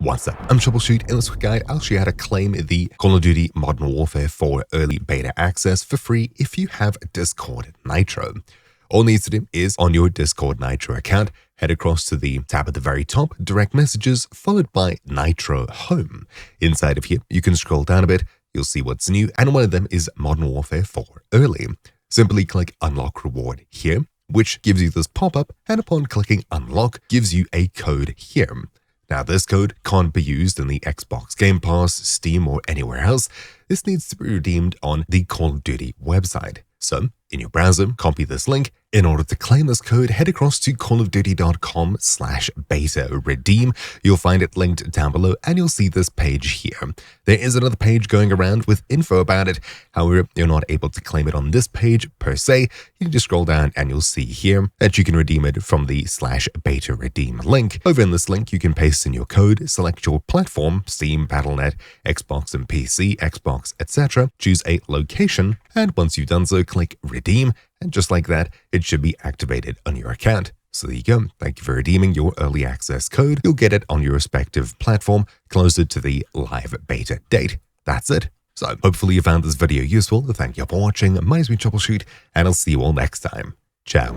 What's up? I'm Troubleshoot. In this quick guide, I'll show you how to claim the Call of Duty Modern Warfare 4 Early Beta Access for free if you have Discord Nitro. All you need to do is, on your Discord Nitro account, head across to the tab at the very top, Direct Messages, followed by Nitro Home. Inside of here, you can scroll down a bit, you'll see what's new, and one of them is Modern Warfare 4 Early. Simply click Unlock Reward here, which gives you this pop-up, and upon clicking Unlock, gives you a code here. Now, this code can't be used in the Xbox Game Pass, Steam, or anywhere else. This needs to be redeemed on the Call of Duty website. So, in your browser, copy this link. In order to claim this code, head across to callofduty.com/beta redeem. You'll find it linked down below, and you'll see this page here. There is another page going around with info about it. However, you're not able to claim it on this page per se. You can just scroll down and you'll see here that you can redeem it from the /beta redeem link. Over in this link, you can paste in your code, select your platform, Steam, Battle.net, Xbox and PC, Xbox, etc. Choose a location, and once you've done so, click redeem. And just like that, it should be activated on your account. So there you go. Thank you for redeeming your early access code. You'll get it on your respective platform closer to the live beta date. That's it. So hopefully you found this video useful. Thank you for watching. My name is Troubleshoot, and I'll see you all next time. Ciao.